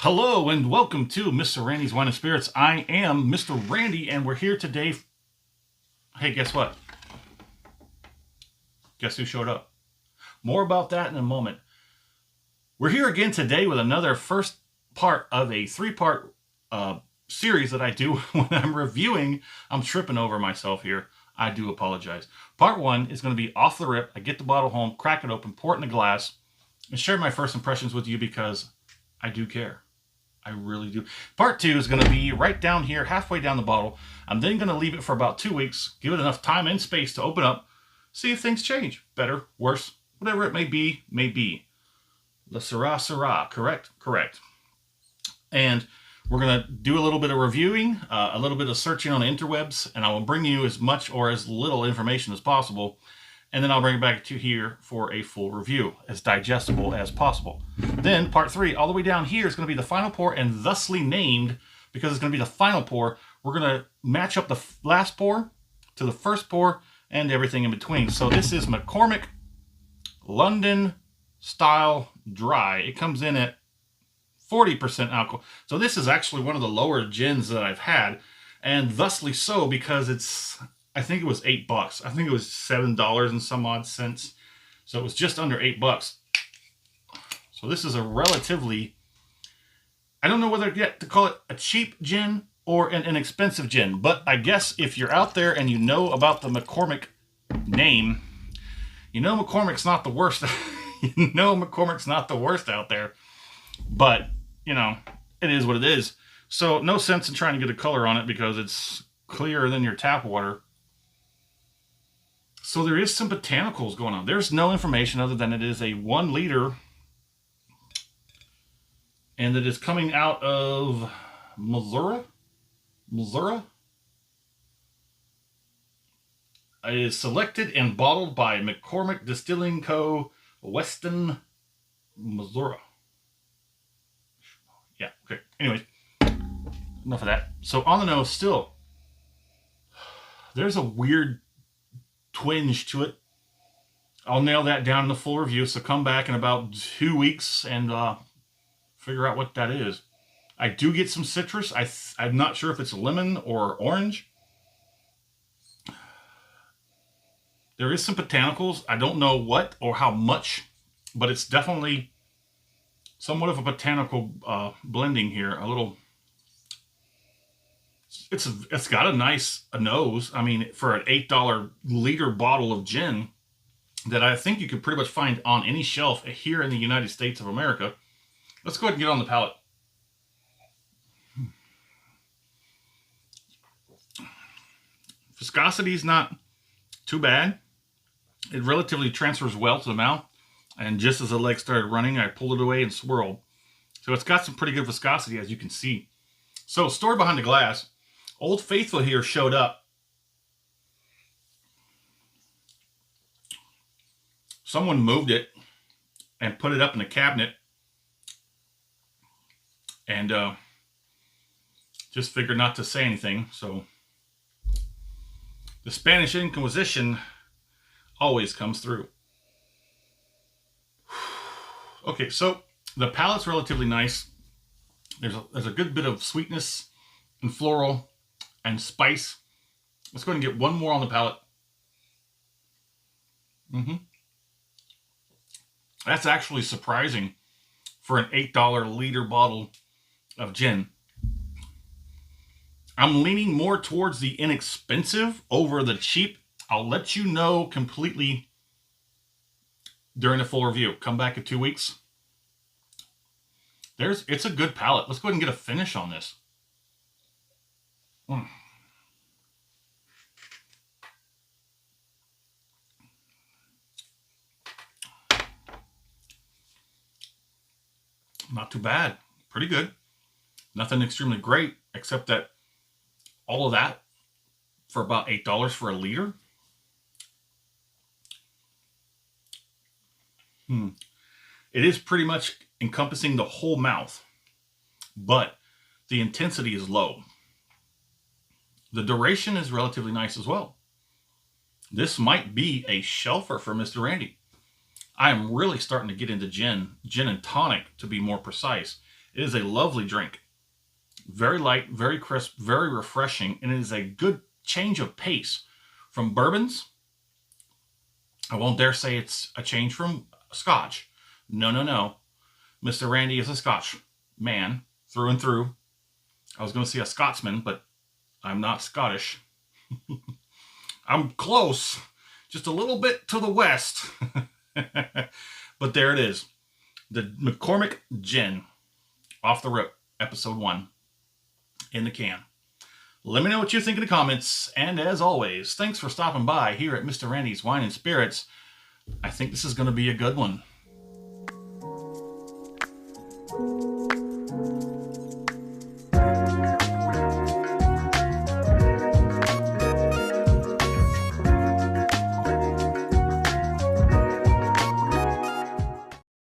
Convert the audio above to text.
Hello and welcome to Mr. Randy's Wine and Spirits. I am Mr. Randy and we're here today. Hey, guess what? Guess who showed up? More about that in a moment. We're here again today with another first part of a three-part series that I do when I'm reviewing. I'm tripping over myself here. I do apologize. Part one is going to be off the rip. I get the bottle home, crack it open, pour it in a glass, and share my first impressions with you because I do care. I really do. Part two is going to be right down here, halfway down the bottle. I'm then going to leave it for about 2 weeks, give it enough time and space to open up, see if things change. Better, worse, whatever it may be, may be. Le sera, sera. Correct? Correct. And we're going to do a little bit of reviewing, a little bit of searching on the interwebs, and I will bring you as much or as little information as possible. And then I'll bring it back to here for a full review, as digestible as possible. Then part three, all the way down here, is going to be the final pour, and thusly named because it's going to be the final pour. We're going to match up the last pour to the first pour and everything in between. So this is McCormick London Style Dry. It comes in at 40% alcohol. So this is actually one of the lower gins that I've had, and thusly so because it's, I think it was $8. I think it was $7 and some odd cents. So it was just under $8. So this is a relatively, I don't know whether yet to call it a cheap gin or an inexpensive gin, but I guess if you're out there and you know about the McCormick name, you know McCormick's not the worst. You know McCormick's not the worst out there, but you know, it is what it is. So no sense in trying to get a color on it because it's clearer than your tap water. So there is some botanicals going on. There's no information other than it is a 1 liter and it is coming out of Missouri. It is selected and bottled by McCormick Distilling Co. Weston, Missouri. Yeah, okay. Anyways, enough of that. So on the nose still, there's a weird twinge to it. I'll nail that down in the full review, so come back in about 2 weeks and figure out what that is. I do get some citrus. I'm not sure if it's lemon or orange. There is some botanicals. I don't know what or how much, but it's definitely somewhat of a botanical blending here. A little. It's got a nice nose. I mean, for an $8 liter bottle of gin that I think you could pretty much find on any shelf here in the United States of America. Let's go ahead and get on the palate. Viscosity is not too bad. It relatively transfers well to the mouth. And just as the legs started running, I pulled it away and swirled. So it's got some pretty good viscosity, as you can see. So stored behind the glass, Old Faithful here showed up. Someone moved it and put it up in the cabinet. And just figured not to say anything. So the Spanish Inquisition always comes through. Okay, so the palate's relatively nice. There's a good bit of sweetness and floral and spice. Let's go ahead and get one more on the palate. That's actually surprising for an $8 liter bottle of gin. I'm leaning more towards the inexpensive over the cheap. I'll let you know completely during the full review. Come back in 2 weeks. It's a good palate. Let's go ahead and get a finish on this. Not too bad. Pretty good. Nothing extremely great, except that all of that for about $8 for a liter. It is pretty much encompassing the whole mouth, but the intensity is low. The duration is relatively nice as well. This might be a shelfer for Mr. Randy. I am really starting to get into gin and tonic to be more precise. It is a lovely drink. Very light, very crisp, very refreshing, and it is a good change of pace from bourbons. I won't dare say it's a change from Scotch. No, no, no. Mr. Randy is a Scotch man through and through. I was going to say a Scotsman, but I'm not Scottish. I'm close, just a little bit to the west. But there it is. The McCormick Gin, off the rip, episode 1, in the can. Let me know what you think in the comments. And as always, thanks for stopping by here at Mr. Randy's Wine and Spirits. I think this is going to be a good one.